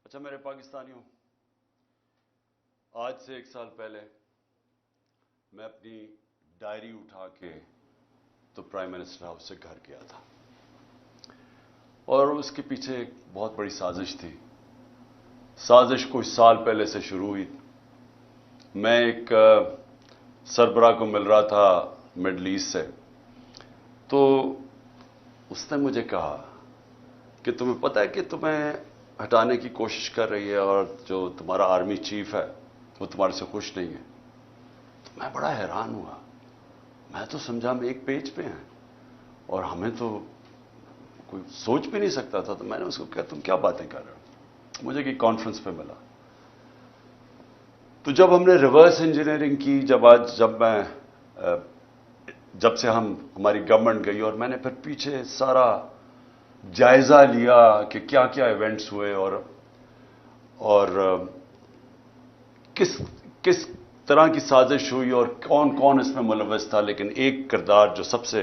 اچھا میرے پاکستانیوں، آج سے 1 سال پہلے میں اپنی ڈائری اٹھا کے تو پرائم منسٹر ہاؤس سے گھر گیا تھا، اور اس کے پیچھے ایک بہت بڑی سازش تھی۔ سازش کچھ سال پہلے سے شروع ہوئی۔ میں ایک سربراہ کو مل رہا تھا مڈل ایسٹ سے، تو اس نے مجھے کہا کہ تمہیں پتہ ہے کہ تمہیں ہٹانے کی کوشش کر رہی ہے، اور جو تمہارا آرمی چیف ہے وہ تمہارے سے خوش نہیں ہے۔ تو میں بڑا حیران ہوا، میں تو سمجھا ہم ایک پیج پہ ہیں اور ہمیں تو کوئی سوچ بھی نہیں سکتا تھا۔ تو میں نے اس کو کہا تم کیا باتیں کر رہے ہو؟ مجھے کہ کانفرنس پہ ملا، تو جب ہم نے ریورس انجینئرنگ کی، جب سے ہماری گورنمنٹ گئی، اور میں نے پھر پیچھے سارا جائزہ لیا کہ کیا کیا ایونٹس ہوئے اور کس طرح کی سازش ہوئی اور کون کون اس میں ملوث تھا، لیکن ایک کردار جو سب سے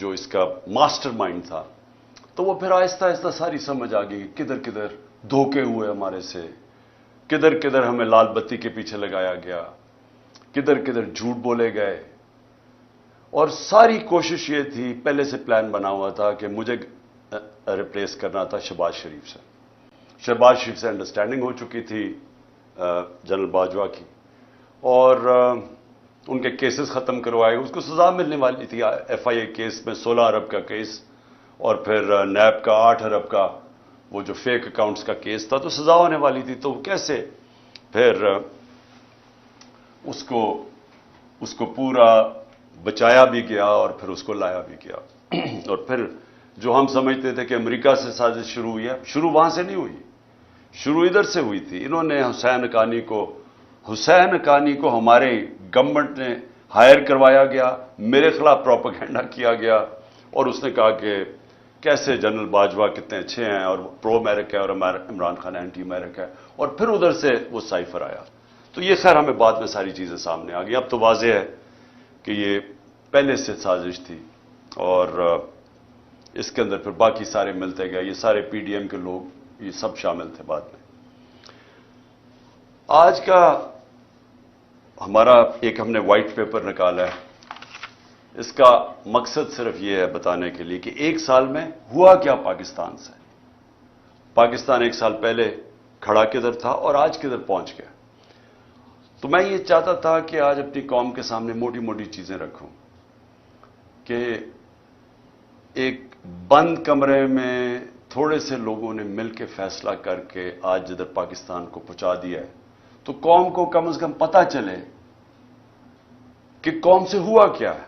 جو اس کا ماسٹر مائنڈ تھا، تو وہ پھر آہستہ آہستہ ساری سمجھ آ گئی۔ کدھر کدھر دھوکے ہوئے ہمارے سے، کدھر کدھر ہمیں لال بتی کے پیچھے لگایا گیا، کدھر کدھر جھوٹ بولے گئے، اور ساری کوشش یہ تھی، پہلے سے پلان بنا ہوا تھا کہ مجھے ریپلیس کرنا تھا شہباز شریف سے۔ شہباز شریف سے انڈرسٹینڈنگ ہو چکی تھی جنرل باجوہ کی، اور ان کے کیسز ختم کروائے، اس کو سزا ملنے والی تھی۔ ایف آئی اے کیس میں 16 ارب کا کیس، اور پھر نیب کا 8 ارب کا وہ جو فیک اکاؤنٹس کا کیس تھا، تو سزا ہونے والی تھی۔ تو کیسے پھر اس کو پورا بچایا بھی گیا اور پھر اس کو لایا بھی گیا۔ اور پھر جو ہم سمجھتے تھے کہ امریکہ سے سازش شروع ہوئی ہے، شروع وہاں سے نہیں ہوئی، شروع ادھر سے ہوئی تھی۔ انہوں نے حسین حقانی کو ہمارے گورنمنٹ نے ہائر کروایا گیا، میرے خلاف پروپیگنڈا کیا گیا، اور اس نے کہا کہ کیسے جنرل باجوہ کتنے اچھے ہیں اور پرو امریکہ ہے، اور عمران خان اینٹی امریکہ ہے، اور پھر ادھر سے وہ سائفر آیا۔ تو یہ خیر ہمیں بعد میں ساری چیزیں سامنے آ گئی۔ اب تو واضح ہے کہ یہ پہلے سے سازش تھی، اور اس کے اندر پھر باقی سارے ملتے گئے، یہ سارے پی ڈی ایم کے لوگ، یہ سب شامل تھے بعد میں۔ آج کا ہمارا ہم نے وائٹ پیپر نکالا ہے، اس کا مقصد صرف یہ ہے بتانے کے لیے کہ 1 سال میں ہوا کیا پاکستان سے۔ پاکستان 1 سال پہلے کھڑا کدھر تھا اور آج کدھر پہنچ گیا۔ تو میں یہ چاہتا تھا کہ آج اپنی قوم کے سامنے موٹی موٹی چیزیں رکھوں، کہ ایک بند کمرے میں تھوڑے سے لوگوں نے مل کے فیصلہ کر کے آج جدھر پاکستان کو پہنچا دیا ہے، تو قوم کو کم از کم پتہ چلے کہ قوم سے ہوا کیا ہے۔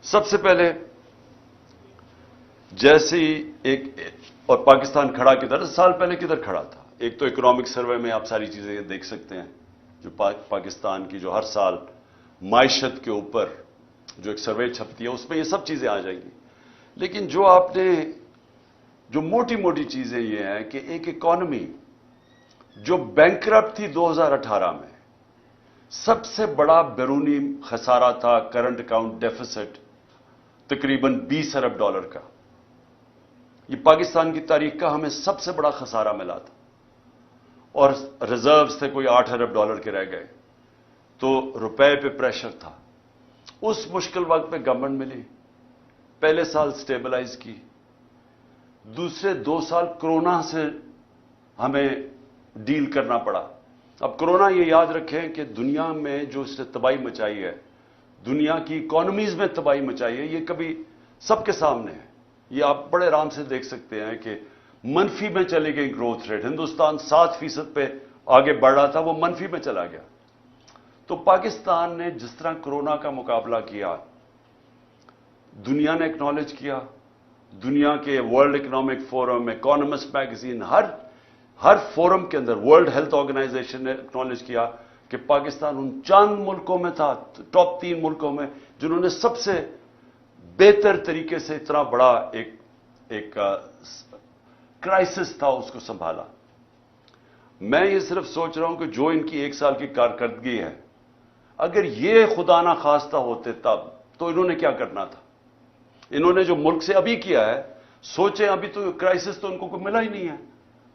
سب سے پہلے جیسے اور پاکستان کھڑا کدھر، سال پہلے کدھر کھڑا تھا۔ ایک تو اکنامک سروے میں آپ ساری چیزیں دیکھ سکتے ہیں، جو پاکستان کی جو ہر سال معیشت کے اوپر جو ایک سروے چھپتی ہے، اس میں یہ سب چیزیں آ جائیں گی۔ لیکن جو موٹی موٹی چیزیں یہ ہیں کہ ایک اکانومی جو بینکرپٹ تھی 2018 میں، سب سے بڑا بیرونی خسارہ تھا، کرنٹ اکاؤنٹ ڈیفیسٹ تقریباً 20 ارب ڈالر کا۔ یہ پاکستان کی تاریخ کا ہمیں سب سے بڑا خسارہ ملا تھا، اور ریزروز تھے کوئی 8 ارب ڈالر کے رہ گئے، تو روپے پہ پریشر تھا۔ اس مشکل وقت پہ گورنمنٹ ملی، پہلے سال سٹیبلائز کی، دوسرے 2 سال کرونا سے ہمیں ڈیل کرنا پڑا۔ اب کرونا یہ یاد رکھیں کہ دنیا میں جو اس نے تباہی مچائی ہے، دنیا کی اکانومیز میں تباہی مچائی ہے، یہ کبھی سب کے سامنے ہے۔ یہ آپ بڑے آرام سے دیکھ سکتے ہیں کہ منفی میں چلی گئی گروتھ ریٹ، ہندوستان 7% پہ آگے بڑھ رہا تھا، وہ منفی میں چلا گیا۔ تو پاکستان نے جس طرح کرونا کا مقابلہ کیا، دنیا نے اکنالج کیا، دنیا کے world economic forum, economist magazine, ہر فورم کے اندر، ورلڈ ہیلتھ آرگنائزیشن نے اکنالج کیا کہ پاکستان ان چند ملکوں میں تھا، ٹاپ 3 ملکوں میں، جنہوں نے سب سے بہتر طریقے سے اتنا بڑا ایک کرائسس تھا اس کو سنبھالا۔ میں یہ صرف سوچ رہا ہوں کہ جو ان کی 1 سال کی کارکردگی ہے، اگر یہ خدا نہ خواستہ ہوتے تب تو انہوں نے کیا کرنا تھا۔ انہوں نے جو ملک سے ابھی کیا ہے، سوچیں ابھی تو کرائسس تو ان کو کوئی ملا ہی نہیں ہے،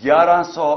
1100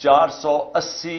480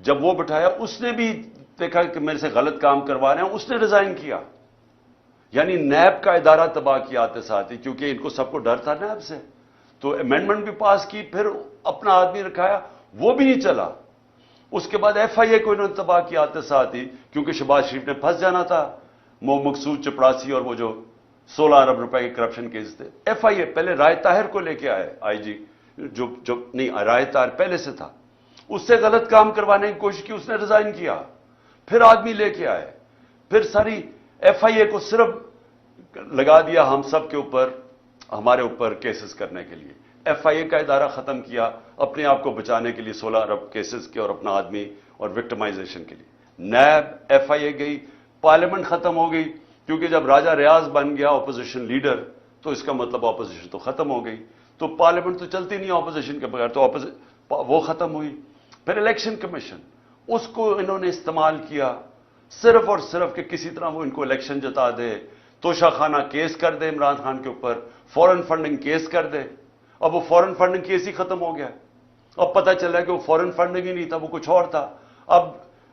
جب وہ بٹھایا اس نے بھی دیکھا کہ میرے سے غلط کام کروا رہے ہیں، اس نے ریزائن کیا. یعنی نیب کا ادارہ تباہ کیا آتے ساتھ ہی، کیونکہ ان کو سب کو ڈر تھا نیب سے. تو امینڈمنٹ بھی پاس کی، پھر اپنا آدمی رکھایا، وہ بھی نہیں چلا. اس کے بعد ایف آئی اے کو انہوں نے تباہ کیا آتے ساتھ ہی، کیونکہ شہباز شریف نے پھنس جانا تھا. مقصود چپڑاسی اور وہ جو 16 ارب روپے کے کرپشن کیس تھے. ایف آئی اے پہلے رائے طاہر کو لے کے آئے آئی جی، جو نہیں، رائے طاہر پہلے سے تھا، اس سے غلط کام کروانے کی کوشش کی، اس نے ریزائن کیا. پھر آدمی لے کے آئے، پھر ساری ایف آئی اے کو صرف لگا دیا ہم سب کے اوپر، ہمارے اوپر کیسز کرنے کے لیے. ایف آئی اے کا ادارہ ختم کیا اپنے آپ کو بچانے کے لیے، 16 ارب کیسز کے اور اپنا آدمی اور وکٹمائزیشن کے لیے. نیب، ایف آئی اے گئی، پارلیمنٹ ختم ہو گئی، کیونکہ جب راجہ ریاض بن گیا اپوزیشن لیڈر تو اس کا مطلب اپوزیشن تو ختم ہو گئی. تو پارلیمنٹ تو چلتی نہیں اپوزیشن کے بغیر، تو وہ ختم ہوئی. پھر الیکشن کمیشن، اس کو انہوں نے استعمال کیا صرف اور صرف کہ کسی طرح وہ ان کو الیکشن جتا دے، توشہ خانہ کیس کر دے عمران خان کے اوپر، فورن فنڈنگ کیس کر دے. اب وہ فورن فنڈنگ کیس ہی ختم ہو گیا. اب پتہ چلا کہ وہ فورن فنڈنگ ہی نہیں تھا، وہ کچھ اور تھا. اب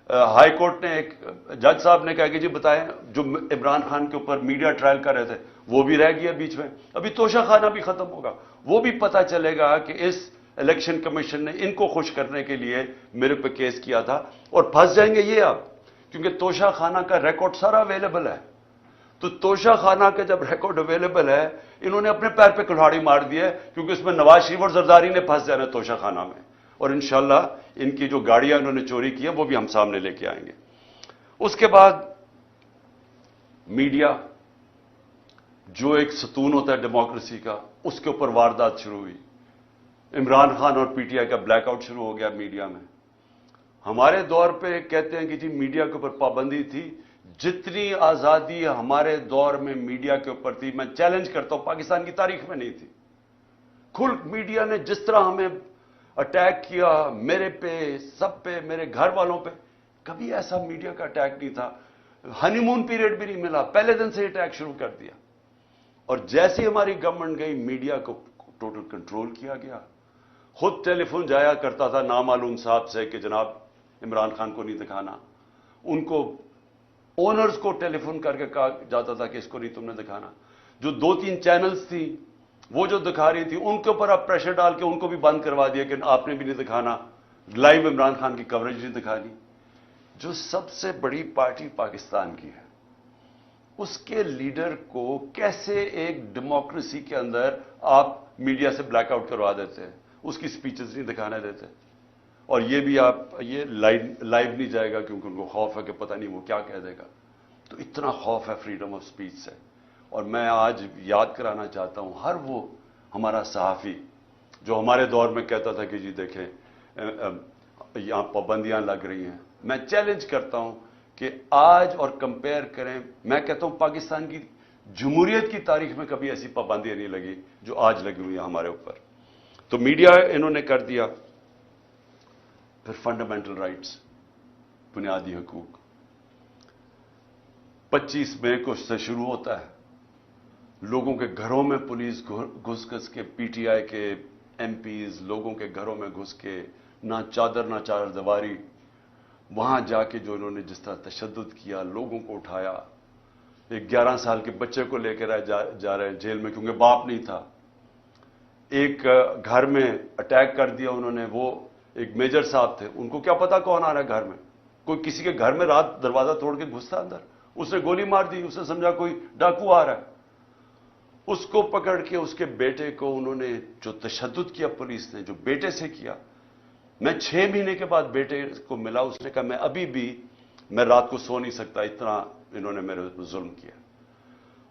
ہائی کورٹ نے، ایک جج صاحب نے کہا کہ جی بتائیں، جو عمران خان کے اوپر میڈیا ٹرائل کر رہے تھے وہ بھی رہ گیا بیچ میں. ابھی توشہ خانہ بھی ختم ہوگا، وہ بھی پتہ چلے گا کہ اس الیکشن کمیشن نے ان کو خوش کرنے کے لیے میرے پہ کیس کیا تھا. اور پھنس جائیں گے یہ اب، کیونکہ توشہ خانہ کا ریکارڈ سارا اویلیبل ہے. تو توشہ خانہ کا جب ریکارڈ اویلیبل ہے، انہوں نے اپنے پیر پہ کلہاڑی مار دی ہے، کیونکہ اس میں نواز شریف اور زرداری نے پھنس جانا ہے توشہ خانہ میں. اور انشاءاللہ ان کی جو گاڑیاں انہوں نے چوری کی ہیں وہ بھی ہم سامنے لے کے آئیں گے. اس کے بعد میڈیا، جو ایک ستون ہوتا ہے ڈیموکریسی کا، اس کے اوپر واردات شروع ہوئی. عمران خان اور پی ٹی آئی کا بلیک آؤٹ شروع ہو گیا میڈیا میں. ہمارے دور پہ کہتے ہیں کہ جی میڈیا کے اوپر پابندی تھی. جتنی آزادی ہمارے دور میں میڈیا کے اوپر تھی، میں چیلنج کرتا ہوں، پاکستان کی تاریخ میں نہیں تھی. کھل میڈیا نے جس طرح ہمیں اٹیک کیا، میرے پہ، سب پہ، میرے گھر والوں پہ، کبھی ایسا میڈیا کا اٹیک نہیں تھا. ہنی مون پیریڈ بھی نہیں ملا، پہلے دن سے اٹیک شروع کر دیا. اور جیسے ہماری گورنمنٹ گئی، میڈیا کو ٹوٹل کنٹرول کیا گیا. خود ٹیلی فون جایا کرتا تھا نامعلوم صاحب سے کہ جناب عمران خان کو نہیں دکھانا. ان کو اونرز کو ٹیلی فون کر کے کہا جاتا تھا کہ اس کو نہیں تم نے دکھانا. جو 2-3 چینلز تھیں وہ جو دکھا رہی تھی، ان کے اوپر آپ پریشر ڈال کے ان کو بھی بند کروا دیا کہ آپ نے بھی نہیں دکھانا، لائیو عمران خان کی کوریج نہیں دکھانی. جو سب سے بڑی پارٹی پاکستان کی ہے، اس کے لیڈر کو کیسے ایک ڈیموکریسی کے اندر آپ میڈیا سے بلیک آؤٹ کروا دیتے ہیں، اس کی سپیچز نہیں دکھانے دیتے. اور یہ بھی آپ، یہ لائیو نہیں جائے گا کیونکہ ان کو خوف ہے کہ پتہ نہیں وہ کیا کہہ دے گا. تو اتنا خوف ہے فریڈم آف سپیچ سے. اور میں آج یاد کرانا چاہتا ہوں ہر وہ ہمارا صحافی جو ہمارے دور میں کہتا تھا کہ جی دیکھیں یہاں پابندیاں لگ رہی ہیں. میں چیلنج کرتا ہوں کہ آج اور کمپیئر کریں. میں کہتا ہوں پاکستان کی جمہوریت کی تاریخ میں کبھی ایسی پابندیاں نہیں لگی جو آج لگی ہوئی ہیں ہمارے اوپر. تو میڈیا انہوں نے کر دیا. پھر فنڈامنٹل رائٹس، بنیادی حقوق، 25 مئی کو سے شروع ہوتا ہے. لوگوں کے گھروں میں پولیس گھس کے، پی ٹی آئی کے ایم پیز لوگوں کے گھروں میں گھس کے، نہ چادر نہ چادر دیواری، وہاں جا کے جو انہوں نے جس طرح تشدد کیا، لوگوں کو اٹھایا. ایک 11 سال کے بچے کو لے کے جا رہے جیل میں کیونکہ باپ نہیں تھا. ایک گھر میں اٹیک کر دیا انہوں نے، وہ ایک میجر صاحب تھے، ان کو کیا پتا کون آ رہا ہے گھر میں. کوئی کسی کے گھر میں رات دروازہ توڑ کے گھستا اندر، اس نے گولی مار دی، اس نے سمجھا کوئی ڈاکو آ رہا ہے. اس کو پکڑ کے اس کے بیٹے کو انہوں نے جو تشدد کیا پولیس نے، جو بیٹے سے کیا. میں 6 مہینے کے بعد بیٹے کو ملا، اس نے کہا میں ابھی بھی میں رات کو سو نہیں سکتا، اتنا انہوں نے میرے ظلم کیا.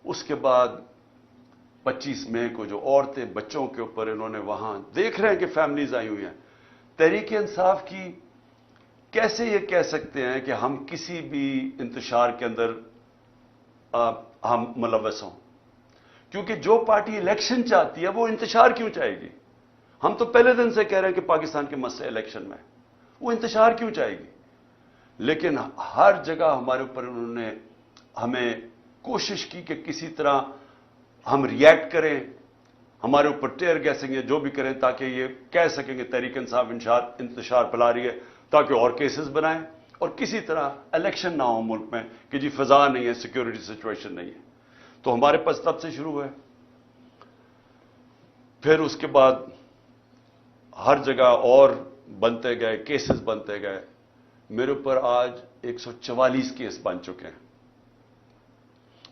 اس کے بعد 25 مئی کو جو عورتیں بچوں کے اوپر انہوں نے وہاں دیکھ رہے ہیں کہ فیملیز آئی ہوئی ہیں. تحریک انصاف کی کیسے یہ کہہ سکتے ہیں کہ ہم کسی بھی انتشار کے اندر ہم ملوث ہوں؟ کیونکہ جو پارٹی الیکشن چاہتی ہے وہ انتشار کیوں چاہے گی؟ ہم تو پہلے دن سے کہہ رہے ہیں کہ پاکستان کے مسئلے الیکشن میں، وہ انتشار کیوں چاہے گی؟ لیکن ہر جگہ ہمارے اوپر انہوں نے ہمیں کوشش کی کہ کسی طرح ہم ریئیکٹ کریں، ہمارے اوپر ٹیئر گیسنگ جو بھی کریں تاکہ یہ کہہ سکیں کہ تحریک انصاف انتشار پھیلا رہی ہے. تاکہ اور کیسز بنائیں اور کسی طرح الیکشن نہ ہو ملک میں کہ جی فضا نہیں ہے، سیکیورٹی سچویشن نہیں ہے. تو ہمارے پاس تب سے شروع ہوئے. پھر اس کے بعد ہر جگہ اور بنتے گئے، کیسز بنتے گئے. میرے اوپر آج 144 کیس بن چکے ہیں.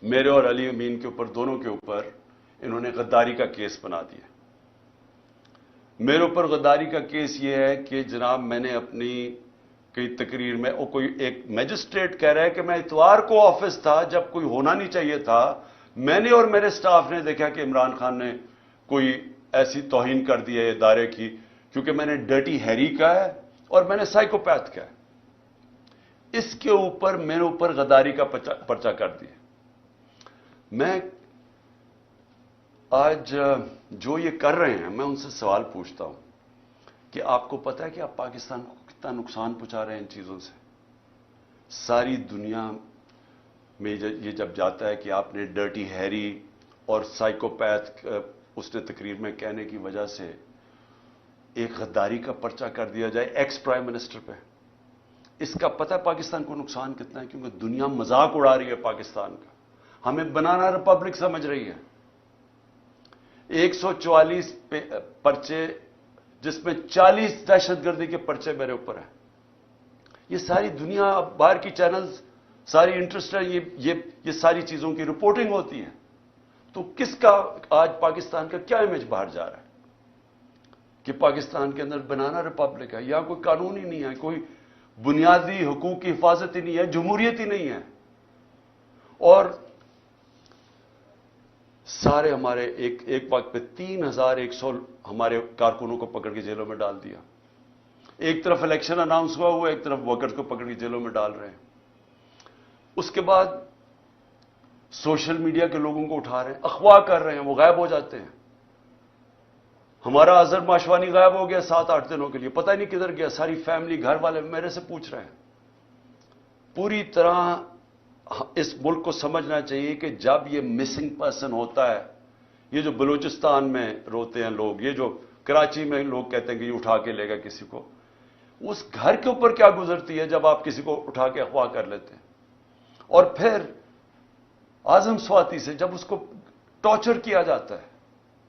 میرے اور علی امین کے اوپر، دونوں کے اوپر انہوں نے غداری کا کیس بنا دیا. میرے اوپر غداری کا کیس یہ ہے کہ جناب میں نے اپنی کئی تقریر میں، کوئی ایک میجسٹریٹ کہہ رہا ہے کہ میں اتوار کو آفس تھا جب کوئی ہونا نہیں چاہیے تھا. میں نے اور میرے سٹاف نے دیکھا کہ عمران خان نے کوئی ایسی توہین کر دی ہے ادارے کی، کیونکہ میں نے ڈرٹی ہیری کا ہے اور میں نے سائیکوپیتھ کا ہے. اس کے اوپر میرے اوپر غداری کا پرچہ کر دیا. میں آج جو یہ کر رہے ہیں، میں ان سے سوال پوچھتا ہوں کہ آپ کو پتہ ہے کہ آپ پاکستان کو کتنا نقصان پہنچا رہے ہیں ان چیزوں سے؟ ساری دنیا میں یہ جب جاتا ہے کہ آپ نے ڈرٹی ہیری اور سائیکوپیتھ اس نے تقریر میں کہنے کی وجہ سے ایک غداری کا پرچہ کر دیا جائے ایکس پرائم منسٹر پہ، اس کا پتہ ہے پاکستان کو نقصان کتنا ہے؟ کیونکہ دنیا مذاق اڑا رہی ہے پاکستان کا، ہمیں بنانا ریپبلک سمجھ رہی ہے. 144 پرچے، جس میں 40 دہشت گردی کے پرچے میرے اوپر ہیں. یہ ساری دنیا، اب باہر کی چینلز ساری انٹرسٹ ہے، یہ ساری چیزوں کی رپورٹنگ ہوتی ہے. تو کس کا آج پاکستان کا کیا امیج باہر جا رہا ہے کہ پاکستان کے اندر بنانا ریپبلک ہے؟ یا کوئی قانون ہی نہیں ہے، کوئی بنیادی حقوق کی حفاظت ہی نہیں ہے، جمہوریت ہی نہیں ہے. اور سارے ہمارے ایک وقت پہ 3100 ہمارے کارکنوں کو پکڑ کے جیلوں میں ڈال دیا. ایک طرف الیکشن اناؤنس ہوا ایک طرف ورکرز کو پکڑ کے جیلوں میں ڈال رہے ہیں. اس کے بعد سوشل میڈیا کے لوگوں کو اٹھا رہے ہیں، اغوا کر رہے ہیں، وہ غائب ہو جاتے ہیں. ہمارا اظہر ماشوانی غائب ہو گیا 7-8 دنوں کے لیے، پتہ نہیں کدھر گیا. ساری فیملی، گھر والے میرے سے پوچھ رہے ہیں. پوری طرح اس ملک کو سمجھنا چاہیے کہ جب یہ مسنگ پرسن ہوتا ہے، یہ جو بلوچستان میں روتے ہیں لوگ، یہ جو کراچی میں لوگ کہتے ہیں کہ یہ اٹھا کے لے گا کسی کو، اس گھر کے اوپر کیا گزرتی ہے جب آپ کسی کو اٹھا کے اغوا کر لیتے ہیں. اور پھر اعظم سواتی سے جب اس کو ٹارچر کیا جاتا ہے،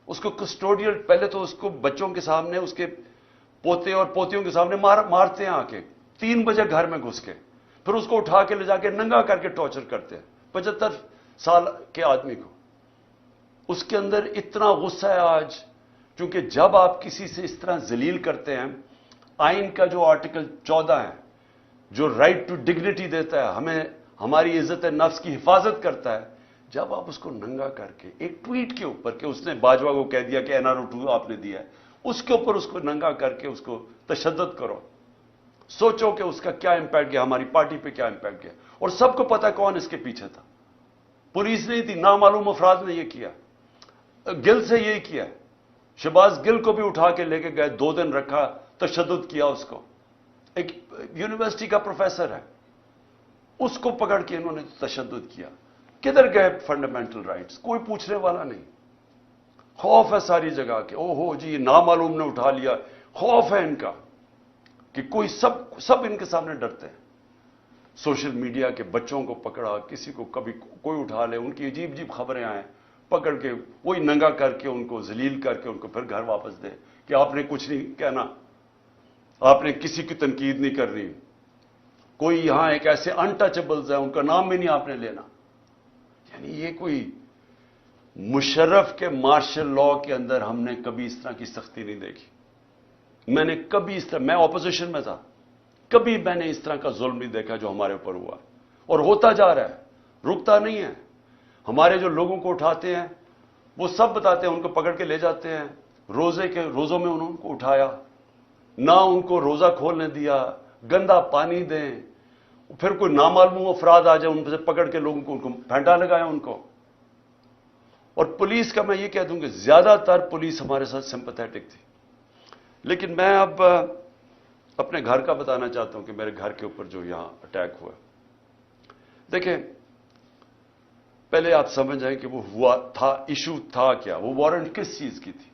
اس کو کسٹوڈیل، پہلے تو اس کو بچوں کے سامنے، اس کے پوتے اور پوتیوں کے سامنے مارتے ہیں آ کے 3 بجے گھر میں گھس کے، پھر اس کو اٹھا کے لے جا کے ننگا کر کے ٹارچر کرتے ہیں 75 سال کے آدمی کو. اس کے اندر اتنا غصہ ہے آج، کیونکہ جب آپ کسی سے اس طرح ذلیل کرتے ہیں، آئین کا جو آرٹیکل 14 ہے جو رائٹ ٹو ڈگنیٹی دیتا ہے، ہمیں ہماری عزت نفس کی حفاظت کرتا ہے، جب آپ اس کو ننگا کر کے ایک ٹویٹ کے اوپر کہ اس نے باجوہ کو کہہ دیا کہ NRO 2 آپ نے دیا ہے، اس کے اوپر اس کو ننگا کر کے اس کو تشدد کرو، سوچو کہ اس کا کیا امپیکٹ گیا، ہماری پارٹی پہ کیا امپیکٹ گیا. اور سب کو پتا کون اس کے پیچھے تھا. پولیس نہیں تھی، نامعلوم افراد نے یہ کیا. گل سے یہی کیا. شہباز گل کو بھی اٹھا کے لے کے گئے، 2 دن رکھا، تشدد کیا اس کو. ایک یونیورسٹی کا پروفیسر ہے، اس کو پکڑ کے انہوں نے تشدد کیا. کدھر گئے فنڈامنٹل رائٹس؟ کوئی پوچھنے والا نہیں. خوف ہے ساری جگہ کہ او ہو جی یہ نامعلوم نے اٹھا لیا. خوف ہے ان کا کہ کوئی سب ان کے سامنے ڈرتے ہیں. سوشل میڈیا کے بچوں کو پکڑا، کسی کو کبھی کوئی اٹھا لے، ان کی عجیب عجیب خبریں آئیں، پکڑ کے وہی ننگا کر کے ان کو ذلیل کر کے ان کو پھر گھر واپس دے کہ آپ نے کچھ نہیں کہنا، آپ نے کسی کی تنقید نہیں کرنی. کوئی یہاں ایک ایسے انٹچبلز ہیں، ان کا نام بھی نہیں آپ نے لینا. یعنی یہ کوئی مشرف کے مارشل لا کے اندر ہم نے کبھی اس طرح کی سختی نہیں دیکھی. میں نے کبھی اس طرح، میں اپوزیشن میں تھا، کبھی میں نے اس طرح کا ظلم نہیں دیکھا جو ہمارے اوپر ہوا اور ہوتا جا رہا ہے، رکتا نہیں ہے. ہمارے جو لوگوں کو اٹھاتے ہیں وہ سب بتاتے ہیں، ان کو پکڑ کے لے جاتے ہیں. روزوں میں انہوں کو اٹھایا، نہ ان کو روزہ کھولنے دیا، گندا پانی دیں، پھر کوئی نامعلوم افراد آ جائے ان سے پکڑ کے لوگوں کو ان کو پھینٹا لگایا ان کو. اور پولیس کا میں یہ کہہ دوں کہ زیادہ تر پولیس ہمارے ساتھ سمپیتھیٹک تھی. لیکن میں اب اپنے گھر کا بتانا چاہتا ہوں کہ میرے گھر کے اوپر جو یہاں اٹیک ہوا. دیکھیں پہلے آپ سمجھ جائیں کہ وہ ہوا تھا، ایشو تھا کیا، وہ وارنٹ کس چیز کی تھی.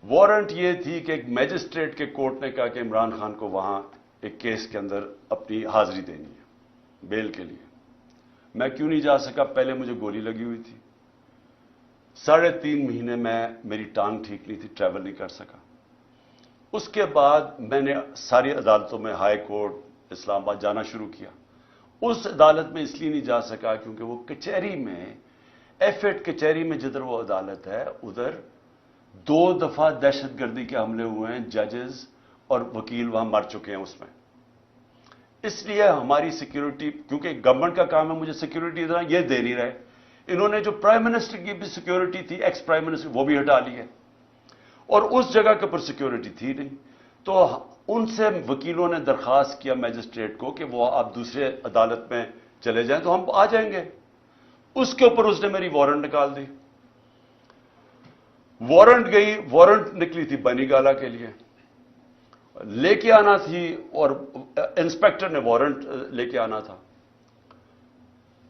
وارنٹ یہ تھی کہ ایک میجسٹریٹ کے کورٹ نے کہا کہ عمران خان کو وہاں ایک کیس کے اندر اپنی حاضری دینی ہے بیل کے لیے. میں کیوں نہیں جا سکا؟ پہلے مجھے گولی لگی ہوئی تھی. 3.5 مہینے میری ٹانگ ٹھیک نہیں تھی، ٹریول نہیں کر سکا. اس کے بعد میں نے ساری عدالتوں میں، ہائی کورٹ، اسلام آباد جانا شروع کیا. اس عدالت میں اس لیے نہیں جا سکا کیونکہ وہ کچہری میں، ایف8 کچہری میں جدھر وہ عدالت ہے، ادھر 2 دفعہ دہشت گردی کے حملے ہوئے ہیں. ججز اور وکیل وہاں مر چکے ہیں اس میں. اس لیے ہماری سیکیورٹی، کیونکہ گورنمنٹ کا کام ہے مجھے سیکیورٹی دینا، یہ دے نہیں رہے. انہوں نے جو پرائم منسٹر کی بھی سیکیورٹی تھی، ایکس پرائم منسٹر، وہ بھی ہٹا لی ہے، اور اس جگہ کے اوپر سیکیورٹی تھی نہیں. تو ان سے وکیلوں نے درخواست کیا میجسٹریٹ کو کہ وہ آپ دوسرے عدالت میں چلے جائیں تو ہم آ جائیں گے. اس کے اوپر اس نے میری وارنٹ نکال دی. وارنٹ نکلی تھی بنی گالا کے لیے، لے کے آنا تھی، اور انسپیکٹر نے وارنٹ لے کے آنا تھا.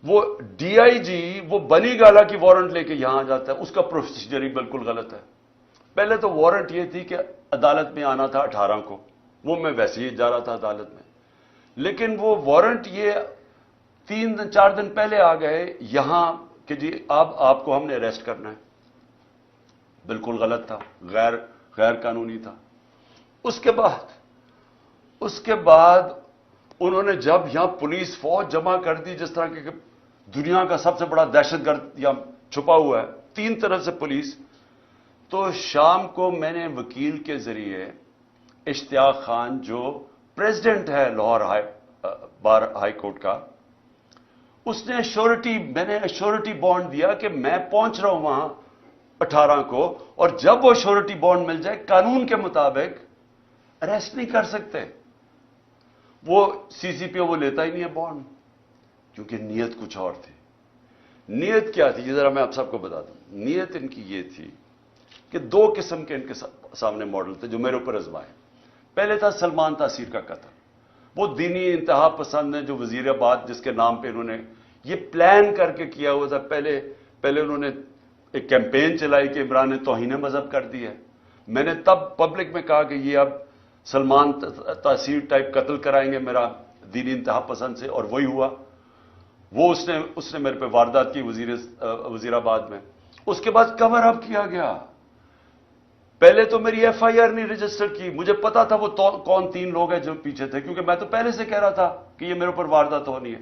وہ ڈی آئی جی وہ بنی گالا کی وارنٹ لے کے یہاں جاتا ہے، اس کا پروسیجر ہی بالکل غلط ہے. پہلے تو وارنٹ یہ تھی کہ عدالت میں آنا تھا 18 کو، وہ میں ویسے ہی جا رہا تھا عدالت میں، لیکن وہ وارنٹ یہ 3-4 دن پہلے آ گئے یہاں کہ جی آپ کو ہم نے اریسٹ کرنا ہے. بالکل غلط تھا، غیر قانونی تھا. اس کے بعد انہوں نے جب یہاں پولیس فوج جمع کر دی، جس طرح کہ دنیا کا سب سے بڑا دہشت گرد یہاں چھپا ہوا ہے، 3 طرف سے پولیس. تو شام کو میں نے وکیل کے ذریعے اشتیاق خان جو پریزیڈنٹ ہے لاہور بار ہائی کورٹ کا، اس نے میں نے ایشورٹی بانڈ دیا کہ میں پہنچ رہا ہوں وہاں 18 کو، اور جب وہ ایشورٹی بانڈ مل جائے قانون کے مطابق اریسٹ نہیں کر سکتے. وہ سی پی او وہ لیتا ہی نہیں ہے بانڈ، کیونکہ نیت کچھ اور تھی. نیت کیا تھی یہ ذرا میں آپ سب کو بتا دوں. نیت ان کی یہ تھی کہ 2 قسم کے ان کے سامنے ماڈل تھے جو میرے اوپر آزمائے. پہلے تھا سلمان تاثیر کا قتل. وہ دینی انتہا پسند ہیں جو وزیر آباد جس کے نام پہ انہوں نے یہ پلان کر کے کیا ہوا تھا. پہلے انہوں نے ایک کیمپین چلائی کہ عمران نے توہین مذہب کر دی ہے. میں نے تب پبلک میں کہا کہ یہ اب سلمان تاثیر ٹائپ قتل کرائیں گے میرا دینی انتہا پسند سے، اور وہی ہوا. وہ اس نے میرے پہ واردات کی وزیر آباد میں. اس کے بعد کور اپ کیا گیا. پہلے تو میری ایف آئی آر نہیں رجسٹر کی. مجھے پتا تھا وہ کون 3 لوگ ہیں جو پیچھے تھے، کیونکہ میں تو پہلے سے کہہ رہا تھا کہ یہ میرے اوپر واردات ہونی ہے.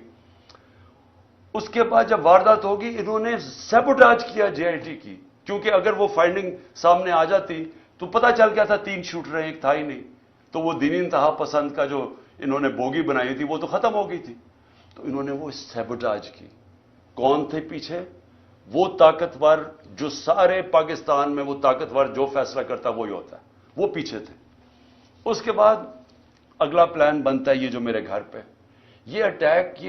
اس کے بعد جب واردات ہوگی انہوں نے سیبوٹاج کیا جے آئی ٹی کی، کیونکہ اگر وہ فائنڈنگ سامنے آ جاتی تو پتا چل گیا تھا 3 شوٹر ہیں، ایک تھا ہی نہیں. تو وہ دینی انتہا پسند کا جو انہوں نے بوگی بنائی تھی وہ تو ختم ہو گئی تھی. تو انہوں نے وہ سیبوٹاج کی. کون تھے پیچھے؟ وہ طاقتور جو سارے پاکستان میں وہ طاقتور جو فیصلہ کرتا وہی ہوتا ہے، وہ پیچھے تھے. اس کے بعد اگلا پلان بنتا ہے یہ جو میرے گھر پہ یہ اٹیک،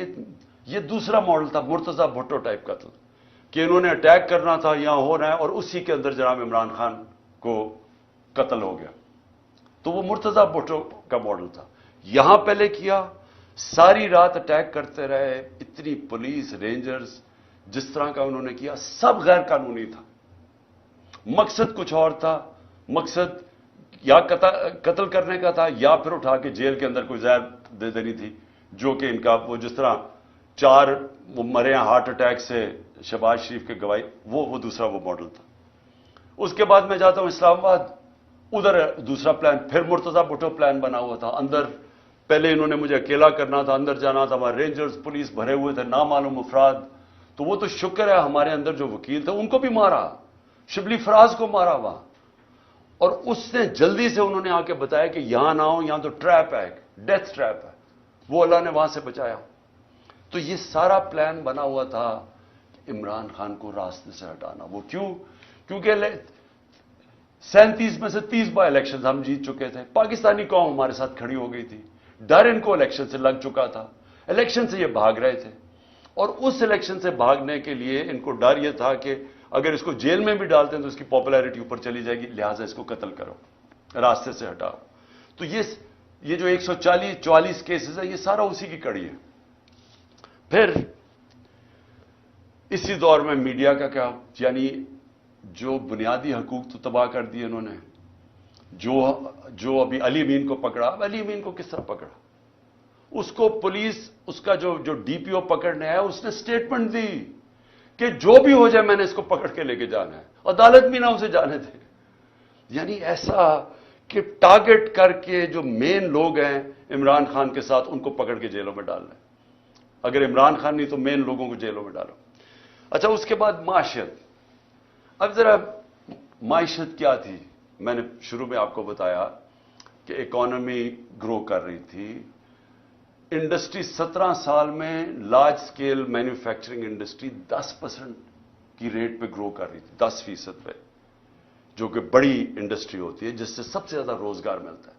یہ دوسرا ماڈل تھا مرتضی بھٹو ٹائپ قتل، کہ انہوں نے اٹیک کرنا تھا، یہاں ہو رہا ہے، اور اسی کے اندر جناب عمران خان کو قتل ہو گیا. تو وہ مرتضی بھٹو کا ماڈل تھا. یہاں پہلے کیا، ساری رات اٹیک کرتے رہے، اتنی پولیس، رینجرز، جس طرح کا انہوں نے کیا سب غیر قانونی تھا. مقصد کچھ اور تھا. مقصد یا قتل کرنے کا تھا، یا پھر اٹھا کے جیل کے اندر کوئی زہر دے دینی تھی، جو کہ ان کا وہ جس طرح 4 وہ مرے ہیں ہارٹ اٹیک سے شہباز شریف کے گواہی، وہ دوسرا وہ ماڈل تھا. اس کے بعد میں جاتا ہوں اسلام آباد، ادھر دوسرا پلان، پھر مرتضی بھٹو پلان بنا ہوا تھا. اندر پہلے انہوں نے مجھے اکیلا کرنا تھا، اندر جانا تھا، وہاں رینجرز پولیس بھرے ہوئے تھے، نامعلوم افراد. تو وہ تو شکر ہے ہمارے اندر جو وکیل تھے ان کو بھی مارا، شبلی فراز کو مارا وہاں. اور اس نے جلدی سے انہوں نے آ کے بتایا کہ یہاں نہ ہو، یہاں تو ٹریپ ہے، ڈیتھ ٹریپ ہے. وہ اللہ نے وہاں سے بچایا. تو یہ سارا پلان بنا ہوا تھا کہ عمران خان کو راستے سے ہٹانا. وہ کیونکہ 37 میں سے 30 بائی الیکشن ہم جیت چکے تھے. پاکستانی قوم ہمارے ساتھ کھڑی ہو گئی تھی. ڈر ان کو الیکشن سے لگ چکا تھا. الیکشن سے یہ بھاگ رہے تھے، اور اس الیکشن سے بھاگنے کے لیے ان کو ڈر یہ تھا کہ اگر اس کو جیل میں بھی ڈالتے ہیں تو اس کی پاپولیرٹی اوپر چلی جائے گی، لہٰذا اس کو قتل کرو، راستے سے ہٹاؤ. تو یہ جو 144 کیسز ہے یہ سارا اسی کی کڑی ہے. پھر اسی دور میں میڈیا کا کیا، یعنی جو بنیادی حقوق تو تباہ کر دیے انہوں نے. جو ابھی علی امین کو پکڑا، اب علی امین کو کس طرح پکڑا؟ اس کو پولیس، اس کا جو ڈی پی او پکڑنے آیا، اس نے سٹیٹمنٹ دی کہ جو بھی ہو جائے میں نے اس کو پکڑ کے لے کے جانا ہے، عدالت بھی نہ اسے جانے دے. یعنی ایسا کہ ٹارگٹ کر کے جو مین لوگ ہیں عمران خان کے ساتھ، ان کو پکڑ کے جیلوں میں ڈالنا ہے. اگر عمران خان نہیں تو مین لوگوں کو جیلوں میں ڈالو. اچھا، اس کے بعد معاشیت. اب ذرا معیشت کیا تھی؟ میں نے شروع میں آپ کو بتایا کہ اکانومی گرو کر رہی تھی. انڈسٹری 17 سال میں لارج سکیل مینوفیکچرنگ انڈسٹری 10% کی ریٹ پہ گرو کر رہی تھی، 10% پہ، جو کہ بڑی انڈسٹری ہوتی ہے جس سے سب سے زیادہ روزگار ملتا ہے.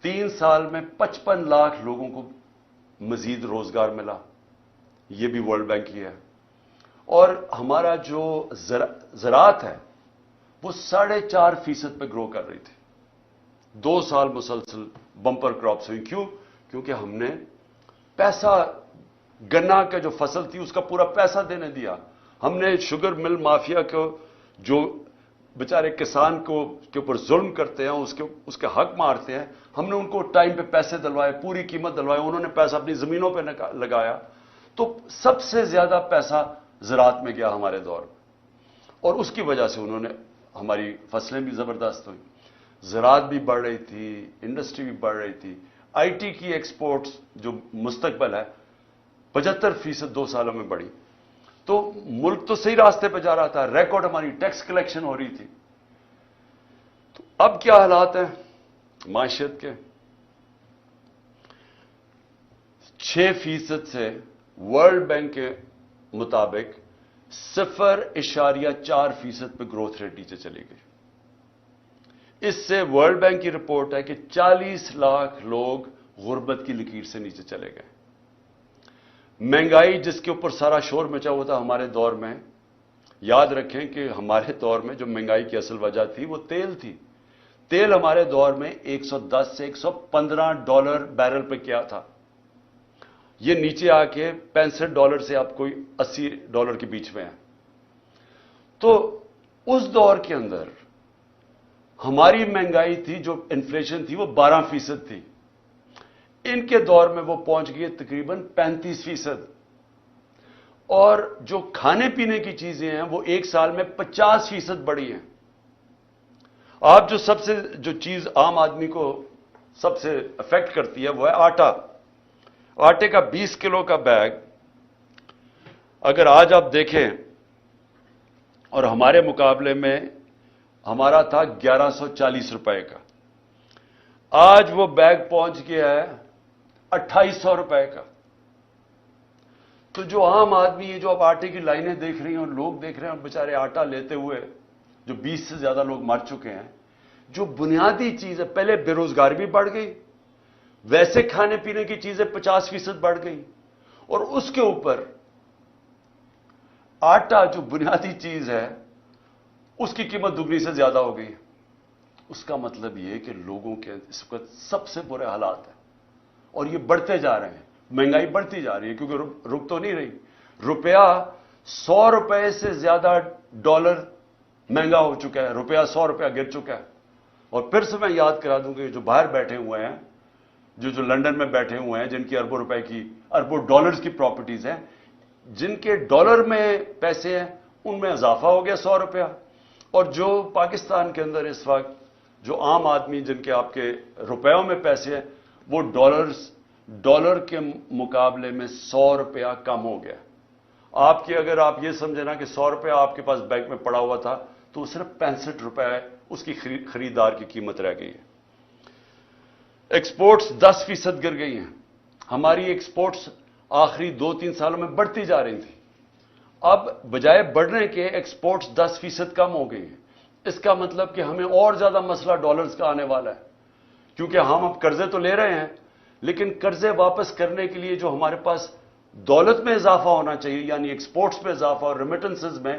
3 سال میں 55 لاکھ لوگوں کو مزید روزگار ملا. یہ بھی ورلڈ بینک کی ہے. اور ہمارا جو زراعت ہے وہ 4.5% پہ گرو کر رہی تھی. 2 سال مسلسل بمپر کراپس ہوئی. کیوں؟ کیونکہ ہم نے پیسہ، گنا کا جو فصل تھی اس کا پورا پیسہ دینے دیا. ہم نے شوگر مل مافیا کو، جو بیچارے کسان کو کے اوپر ظلم کرتے ہیں، اس کے حق مارتے ہیں، ہم نے ان کو ٹائم پہ پیسے دلوائے، پوری قیمت دلوائے. انہوں نے پیسہ اپنی زمینوں پہ لگایا. تو سب سے زیادہ پیسہ زراعت میں گیا ہمارے دور میں، اور اس کی وجہ سے انہوں نے، ہماری فصلیں بھی زبردست ہوئی، زراعت بھی بڑھ رہی تھی، انڈسٹری بھی بڑھ رہی تھی. آئی ٹی کی ایکسپورٹس جو مستقبل ہے 75% 2 سالوں میں بڑھی. تو ملک تو صحیح راستے پہ جا رہا تھا. ریکارڈ ہماری ٹیکس کلیکشن ہو رہی تھی. تو اب کیا حالات ہیں معیشت کے؟ 6% سے ورلڈ بینک کے مطابق 0.4% پہ گروتھ ریٹ نیچے چلی گئی. اس سے ورلڈ بینک کی رپورٹ ہے کہ 40 لاکھ لوگ غربت کی لکیر سے نیچے چلے گئے. مہنگائی جس کے اوپر سارا شور مچا ہوا تھا ہمارے دور میں، یاد رکھیں کہ ہمارے دور میں جو مہنگائی کی اصل وجہ تھی وہ تیل تھی. تیل ہمارے دور میں $110 سے $115 بیرل پہ کیا تھا. یہ نیچے آ کے $65 سے اب کوئی $80 کے بیچ میں ہے. تو اس دور کے اندر ہماری مہنگائی تھی، جو انفلیشن تھی، وہ 12% تھی. ان کے دور میں وہ پہنچ گئی تقریباً 35%. اور جو کھانے پینے کی چیزیں ہیں وہ 1 سال میں 50% بڑھی ہیں. آپ جو چیز عام آدمی کو سب سے افیکٹ کرتی ہے وہ ہے آٹا. آٹے کا 20 کلو کا بیگ اگر آج آپ دیکھیں، اور ہمارے مقابلے میں ہمارا تھا 1140 روپے کا، آج وہ بیگ پہنچ گیا ہے 2800 روپے کا. تو جو عام آدمی ہے، جو اب آٹے کی لائنیں دیکھ رہی ہیں اور لوگ دیکھ رہے ہیں، بیچارے آٹا لیتے ہوئے جو 20 سے زیادہ لوگ مر چکے ہیں. جو بنیادی چیز ہے، پہلے بے روزگاری بھی بڑھ گئی، ویسے کھانے پینے کی چیزیں 50% بڑھ گئی، اور اس کے اوپر آٹا جو بنیادی چیز ہے اس کی قیمت دگنی سے زیادہ ہو گئی. اس کا مطلب یہ کہ لوگوں کے اس وقت سب سے برے حالات ہیں، اور یہ بڑھتے جا رہے ہیں. مہنگائی بڑھتی جا رہی ہے کیونکہ رک تو نہیں رہی. روپیہ 100 روپے سے زیادہ ڈالر مہنگا ہو چکا ہے. روپیہ 100 روپیہ گر چکا ہے. اور پھر سے میں یاد کرا دوں کہ جو باہر بیٹھے ہوئے ہیں، جو لندن میں بیٹھے ہوئے ہیں، جن کی اربوں ڈالرز کی پراپرٹیز ہیں، جن کے ڈالر میں پیسے ہیں، ان میں اضافہ ہو گیا 100 روپیہ. اور جو پاکستان کے اندر اس وقت جو عام آدمی جن کے آپ کے روپیوں میں پیسے ہیں، وہ ڈالر کے مقابلے میں 100 روپیہ کم ہو گیا. اگر آپ یہ سمجھیں نا کہ 100 روپیہ آپ کے پاس بینک میں پڑا ہوا تھا، تو وہ صرف 65 روپے اس کی خریدار کی قیمت رہ گئی ہے. ایکسپورٹس 10% گر گئی ہیں. ہماری ایکسپورٹس آخری 2-3 سالوں میں بڑھتی جا رہی تھی. اب بجائے بڑھنے کے ایکسپورٹس 10% کم ہو گئی ہیں. اس کا مطلب کہ ہمیں اور زیادہ مسئلہ ڈالرز کا آنے والا ہے، کیونکہ ہم اب قرضے تو لے رہے ہیں، لیکن قرضے واپس کرنے کے لیے جو ہمارے پاس دولت میں اضافہ ہونا چاہیے، یعنی ایکسپورٹس میں اضافہ اور ریمیٹنسز میں،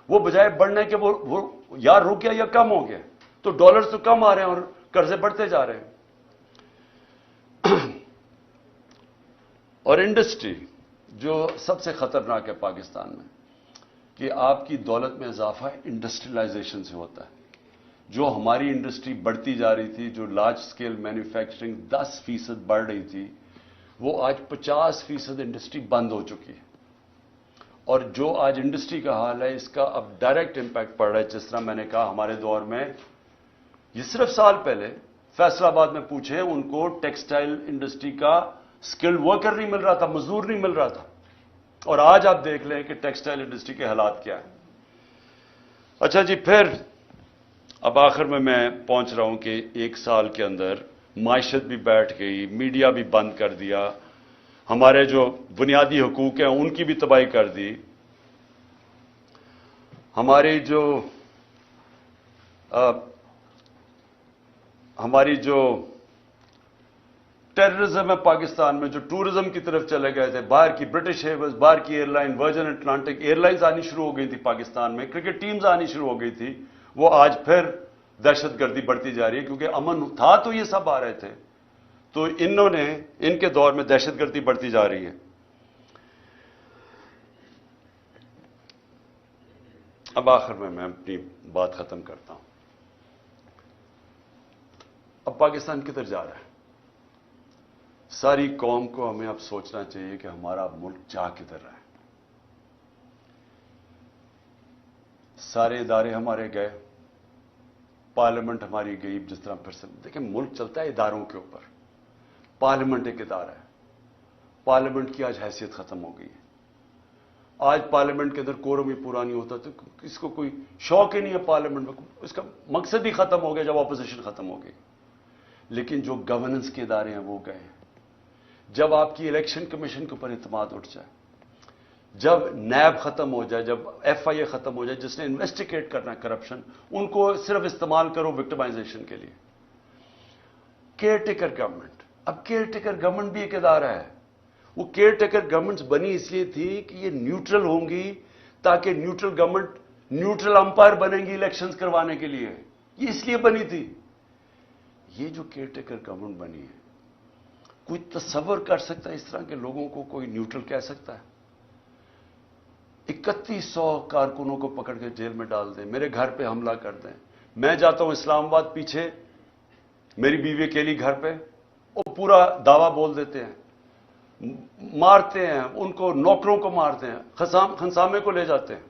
وہ بجائے بڑھنے کے وہ یا رک گیا یا کم ہو گیا. تو ڈالرز تو کم آ رہے ہیں اور قرضے بڑھتے جا رہے ہیں. اور انڈسٹری جو سب سے خطرناک ہے پاکستان میں، کہ آپ کی دولت میں اضافہ انڈسٹریلائزیشن سے ہوتا ہے. جو ہماری انڈسٹری بڑھتی جا رہی تھی, جو لارج سکیل مینوفیکچرنگ 10% بڑھ رہی تھی, وہ آج 50% انڈسٹری بند ہو چکی ہے. اور جو آج انڈسٹری کا حال ہے, اس کا اب ڈائریکٹ امپیکٹ پڑ رہا ہے. جس طرح میں نے کہا, ہمارے دور میں یہ صرف سال پہلے فیصل آباد میں پوچھیں, ان کو ٹیکسٹائل انڈسٹری کا اسکلڈ ورکر نہیں مل رہا تھا, مزدور نہیں مل رہا تھا. اور آج آپ دیکھ لیں کہ ٹیکسٹائل انڈسٹری کے حالات کیا ہیں. اچھا جی, پھر اب آخر میں پہنچ رہا ہوں کہ 1 سال کے اندر معیشت بھی بیٹھ گئی, میڈیا بھی بند کر دیا, ہمارے جو بنیادی حقوق ہیں ان کی بھی تباہی کر دی, ہماری جو ٹیررزم ہے پاکستان میں, جو ٹورزم کی طرف چلے گئے تھے, باہر کی برٹش ایئرویز, باہر کی airline, Virgin Atlantic airlines آنی شروع ہو گئی تھی پاکستان میں, کرکٹ ٹیمز آنی شروع ہو گئی تھی, وہ آج پھر دہشت گردی بڑھتی جا رہی ہے. کیونکہ امن تھا تو یہ سب آ رہے تھے, تو ان کے دور میں دہشت گردی بڑھتی جا رہی ہے. اب آخر میں اپنی بات ختم کرتا ہوں. اب پاکستان کدھر جا رہا ہے؟ ساری قوم کو ہمیں اب سوچنا چاہیے کہ ہمارا ملک جا کدھر رہا ہے. سارے ادارے ہمارے گئے, پارلیمنٹ ہماری گئی. جس طرح پھر سے دیکھیں, ملک چلتا ہے اداروں کے اوپر. پارلیمنٹ ایک ادارہ ہے, پارلیمنٹ کی آج حیثیت ختم ہو گئی ہے. آج پارلیمنٹ کے اندر کورم ہی پورا نہیں ہوتا, تو اس کو کوئی شوق ہی نہیں ہے پارلیمنٹ میں, اس کا مقصد ہی ختم ہو گیا جب اپوزیشن ختم ہو گئی. لیکن جو گورننس کے ادارے ہیں وہ گئے ہیں. جب آپ کی الیکشن کمیشن کے اوپر اعتماد اٹھ جائے, جب نیب ختم ہو جائے, جب ایف آئی اے ختم ہو جائے, جس نے انویسٹیگیٹ کرنا ہے کرپشن, ان کو صرف استعمال کرو وکٹمائزیشن کے لیے. کیئر ٹیکر گورنمنٹ, اب کیئر ٹیکر گورنمنٹ بھی ایک ادارہ ہے. وہ کیئر ٹیکر گورنمنٹس بنی اس لیے تھی کہ یہ نیوٹرل ہوں گی, تاکہ نیوٹرل گورنمنٹ نیوٹرل امپائر بنیں گی الیکشنز کروانے کے لیے. یہ اس لیے بنی تھی. یہ جو کیئر ٹیکر گورنمنٹ بنی ہے, کوئی تصور کر سکتا ہے اس طرح کے لوگوں کو کوئی نیوٹرل کہہ سکتا ہے؟ 3100 کارکنوں کو پکڑ کے جیل میں ڈال دیں, میرے گھر پہ حملہ کر دیں. میں جاتا ہوں اسلام آباد, پیچھے میری بیوی اکیلی گھر پہ, وہ پورا دعویٰ بول دیتے ہیں, مارتے ہیں ان کو, نوکروں کو مارتے ہیں, خنسامے کو لے جاتے ہیں.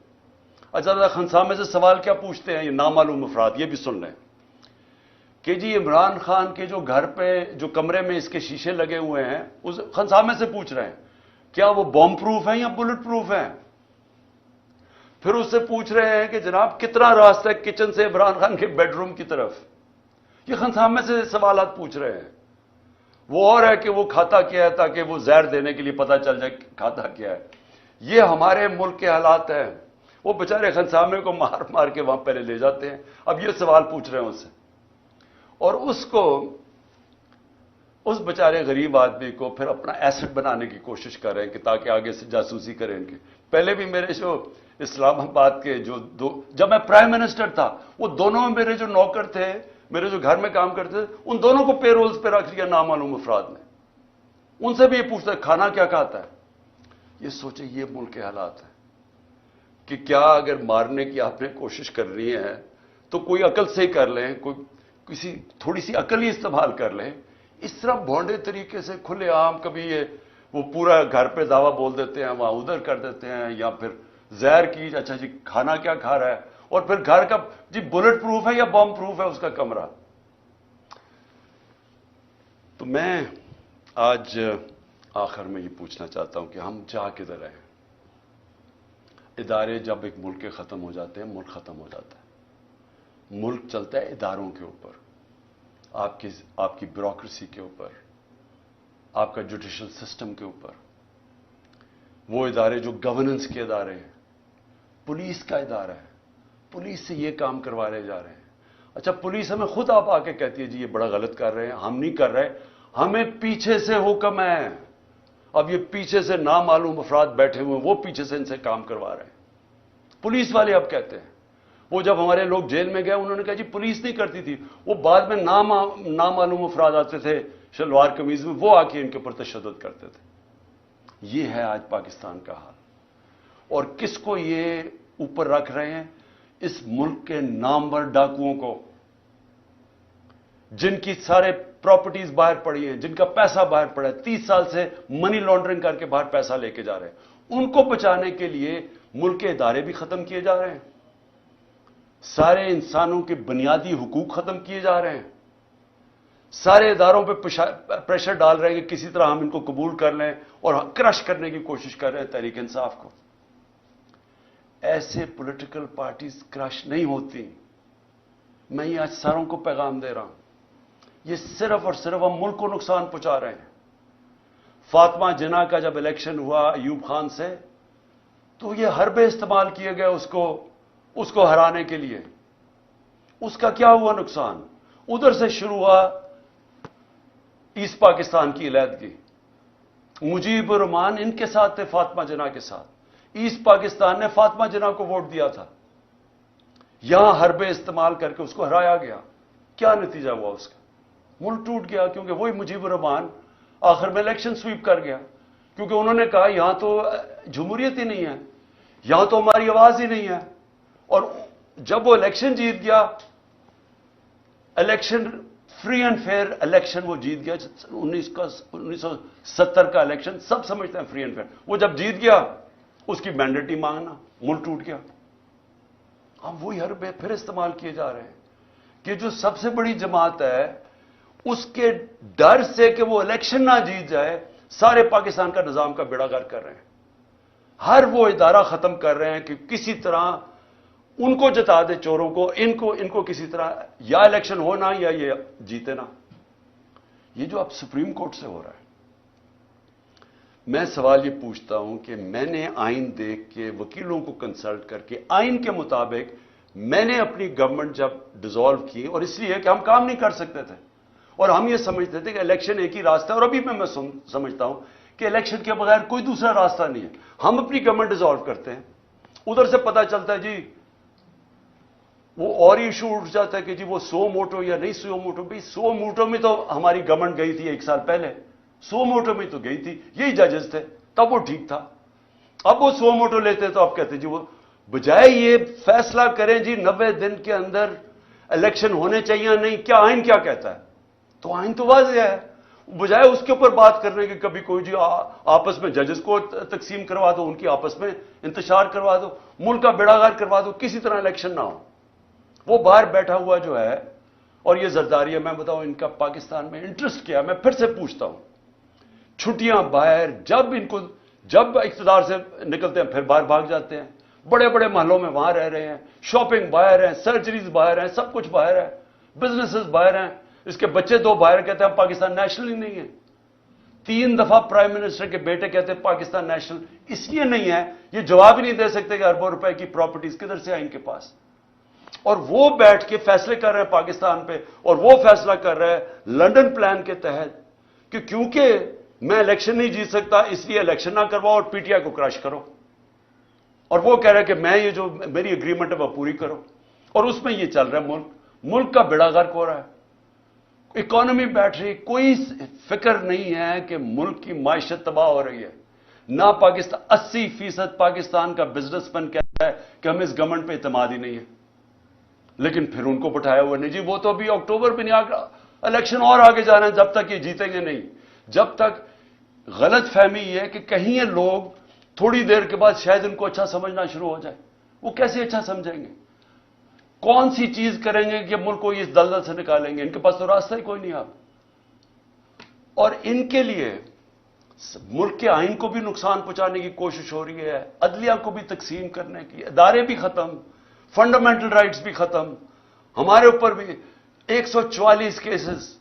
اچھا, خنسامے سے سوال کیا پوچھتے ہیں یہ نامعلوم افراد؟ یہ بھی سن لیں کہ جی عمران خان کے جو گھر پہ جو کمرے میں اس کے شیشے لگے ہوئے ہیں, اس خنسامے سے پوچھ رہے ہیں کیا وہ بم پروف ہیں یا بلٹ پروف ہیں. پھر اس سے پوچھ رہے ہیں کہ جناب کتنا راستہ ہے کچن سے عمران خان کے بیڈ روم کی طرف. یہ خنسامے سے سوالات پوچھ رہے ہیں. وہ اور ہے کہ وہ کھاتا کیا ہے, تاکہ وہ زہر دینے کے لیے پتہ چل جائے کھاتا کیا ہے. یہ ہمارے ملک کے حالات ہیں. وہ بیچارے خنسامے کو مار مار کے وہاں پہلے لے جاتے ہیں. اب یہ سوال پوچھ رہے ہیں اس سے, اور اس بیچارے غریب آدمی کو پھر اپنا ایسٹ بنانے کی کوشش کر رہے ہیں کہ تاکہ آگے سے جاسوسی کریں ان کی. پہلے بھی میرے جو اسلام آباد کے جب میں پرائم منسٹر تھا, وہ دونوں میرے جو نوکر تھے, میرے جو گھر میں کام کرتے تھے, ان دونوں کو پے رولز پہ رکھ لیا نامعلوم افراد نے. ان سے بھی یہ پوچھتا ہے کھانا کیا کھاتا ہے. یہ سوچیں, یہ ملک کے حالات ہیں کہ کیا اگر مارنے کی آپ نے کوشش کرنی ہے تو کوئی عقل سے ہی کر لیں, کسی تھوڑی سی عقل ہی استعمال کر لیں. اس طرح بھونڈے طریقے سے کھلے عام کبھی وہ پورا گھر پہ دعویٰ بول دیتے ہیں, وہاں ادھر کر دیتے ہیں, یا پھر زہر کی, اچھا جی کھانا کیا کھا رہا ہے, اور پھر گھر کا جی بلٹ پروف ہے یا بم پروف ہے اس کا کمرہ. تو میں آج آخر میں یہ پوچھنا چاہتا ہوں کہ ہم جا کدھر رہے ہیں. ادارے جب ایک ملک کے ختم ہو جاتے ہیں, ملک ختم ہو جاتا ہے. ملک چلتا ہے اداروں کے اوپر, آپ کی بیوروکریسی کے اوپر, آپ کا جوڈیشل سسٹم کے اوپر. وہ ادارے جو گورننس کے ادارے ہیں, پولیس کا ادارہ ہے, پولیس سے یہ کام کروائے جا رہے ہیں. اچھا, پولیس ہمیں خود آپ آ کے کہتی ہے جی یہ بڑا غلط کر رہے ہیں, ہم نہیں کر رہے, ہمیں پیچھے سے حکم ہے. اب یہ پیچھے سے نامعلوم افراد بیٹھے ہوئے ہیں, وہ پیچھے سے ان سے کام کروا رہے ہیں. پولیس والے اب کہتے ہیں, وہ جب ہمارے لوگ جیل میں گئے انہوں نے کہا جی پولیس نہیں کرتی تھی, وہ بعد میں نامعلوم افراد آتے تھے شلوار قمیض میں, وہ آ کے ان کے اوپر تشدد کرتے تھے. یہ ہے آج پاکستان کا حال. اور کس کو یہ اوپر رکھ رہے ہیں؟ اس ملک کے نامور ڈاکوؤں کو, جن کی سارے پراپرٹیز باہر پڑی ہیں, جن کا پیسہ باہر پڑا ہے, 30 سال سے منی لانڈرنگ کر کے باہر پیسہ لے کے جا رہے ہیں, ان کو بچانے کے لیے ملک کے ادارے بھی ختم کیے جا رہے ہیں, سارے انسانوں کے بنیادی حقوق ختم کیے جا رہے ہیں, سارے اداروں پہ پریشر ڈال رہے ہیں کہ کسی طرح ہم ان کو قبول کر لیں اور کرش کرنے کی کوشش کر رہے ہیں تحریک انصاف کو. ایسے پولیٹیکل پارٹیز کرش نہیں ہوتی. میں یہ آج ساروں کو پیغام دے رہا ہوں, یہ صرف اور صرف ہم ملک کو نقصان پہنچا رہے ہیں. فاطمہ جناح کا جب الیکشن ہوا ایوب خان سے, تو یہ حربے استعمال کیے گئے اس کو ہرانے کے لیے. اس کا کیا ہوا نقصان؟ ادھر سے شروع ہوا ایسٹ پاکستان کی علیحدگی. مجیب الرحمان ان کے ساتھ تھے, فاطمہ جناح کے ساتھ. ایسٹ پاکستان نے فاطمہ جناح کو ووٹ دیا تھا. یہاں حربے استعمال کر کے اس کو ہرایا گیا. کیا نتیجہ ہوا اس کا؟ ملک ٹوٹ گیا, کیونکہ وہی مجیب الرحمان آخر میں الیکشن سویپ کر گیا, کیونکہ انہوں نے کہا یہاں تو جمہوریت ہی نہیں ہے, یہاں تو ہماری آواز ہی نہیں ہے. اور جب وہ الیکشن جیت گیا, election free and fair election وہ جیت گیا, 1970 کا الیکشن سب سمجھتے ہیں فری اینڈ فیئر. وہ جب جیت گیا, اس کی مینڈیٹی مانگنا, ملک ٹوٹ گیا. اب وہی حربے پھر استعمال کیے جا رہے ہیں کہ جو سب سے بڑی جماعت ہے, اس کے ڈر سے کہ وہ الیکشن نہ جیت جائے, سارے پاکستان کا نظام کا بیڑا گرک کر رہے ہیں. ہر وہ ادارہ ختم کر رہے ہیں کہ کسی طرح ان کو جتا دے, چوروں کو, ان کو کسی طرح یا الیکشن ہونا یا یہ جیتے نا. یہ جو اب سپریم کورٹ سے ہو رہا ہے, میں سوال یہ پوچھتا ہوں کہ میں نے آئین دیکھ کے, وکیلوں کو کنسلٹ کر کے, آئین کے مطابق میں نے اپنی گورنمنٹ جب ڈیزالو کی, اور اس لیے کہ ہم کام نہیں کر سکتے تھے اور ہم یہ سمجھتے تھے کہ الیکشن ایک ہی راستہ ہے, اور ابھی میں سمجھتا ہوں کہ الیکشن کے بغیر کوئی دوسرا راستہ نہیں ہے. ہم اپنی گورنمنٹ ڈیزالو کرتے ہیں, ادھر سے پتہ چلتا ہے جی وہ اور ہی ایشو اٹھ جاتا ہے کہ جی وہ 100 موٹو یا نہیں 100 موٹو. بھی 100 موٹو میں تو ہماری گورنمنٹ گئی تھی 1 سال پہلے, 100 موٹو میں تو گئی تھی, یہی ججز تھے, تب وہ ٹھیک تھا. اب وہ 100 موٹو لیتے تو آپ کہتے جی وہ بجائے یہ فیصلہ کریں جی 90 دن کے اندر الیکشن ہونے چاہیے نہیں, کیا آئین کیا کہتا ہے؟ تو آئین تو واضح ہے. بجائے اس کے اوپر بات کرنے کے کبھی کوئی جی آپس میں ججز کو تقسیم کروا دو, ان کی آپس میں انتشار کروا دو, ملک کا بیڑا غرق کروا دو, کسی طرح الیکشن نہ ہو. وہ باہر بیٹھا ہوا جو ہے, اور یہ زرداری ہے, میں بتاؤں ان کا پاکستان میں انٹرسٹ کیا ہے. میں پھر سے پوچھتا ہوں, چھٹیاں باہر, جب اقتدار سے نکلتے ہیں پھر باہر بھاگ جاتے ہیں, بڑے بڑے محلوں میں وہاں رہ رہے ہیں, شاپنگ باہر ہیں, سرجریز باہر ہیں, سب کچھ باہر ہے, بزنسز باہر ہیں. اس کے بچے 2 باہر کہتے ہیں پاکستان نیشنل ہی نہیں ہے. 3 دفعہ پرائم منسٹر کے بیٹے کہتے ہیں پاکستان نیشنل اس لیے نہیں ہے, یہ جواب ہی نہیں دے سکتے کہ اربوں روپے کی پراپرٹیز کدھر سے آئیں ان کے پاس. اور وہ بیٹھ کے فیصلے کر رہے ہیں پاکستان پہ, اور وہ فیصلہ کر رہے ہیں لنڈن پلان کے تحت کہ کیونکہ میں الیکشن نہیں جیت سکتا اس لیے الیکشن نہ کرواؤ اور پی ٹی آئی کو کرش کرو. اور وہ کہہ رہے ہیں کہ میں یہ جو میری اگریمنٹ ہے وہ پوری کرو. اور اس میں یہ چل رہا ہے, ملک کا بیڑا غرق ہو رہا ہے, اکانومی بیٹھ رہی, کوئی فکر نہیں ہے کہ ملک کی معیشت تباہ ہو رہی ہے. نہ پاکستان, 80% پاکستان کا بزنس مین کہتا ہے کہ ہمیں اس گورنمنٹ پہ اعتماد ہی نہیں ہے, لیکن پھر ان کو بٹھایا ہوا نہیں جی وہ تو ابھی اکتوبر میں نہیں, الیکشن اور آگے جا رہے ہیں, جب تک یہ جیتیں گے نہیں, جب تک. غلط فہمی یہ ہے کہ کہیں یہ لوگ تھوڑی دیر کے بعد شاید ان کو اچھا سمجھنا شروع ہو جائے. وہ کیسے اچھا سمجھیں گے؟ کون سی چیز کریں گے کہ ملک کو اس دلدل سے نکالیں گے؟ ان کے پاس تو راستہ ہی کوئی نہیں. آپ اور ان کے لیے ملک کے آئین کو بھی نقصان پہنچانے کی کوشش ہو رہی ہے, عدلیہ کو بھی تقسیم کرنے کی, ادارے بھی ختم, فنڈامنٹل رائٹس بھی ختم, ہمارے اوپر بھی 144 کیسز.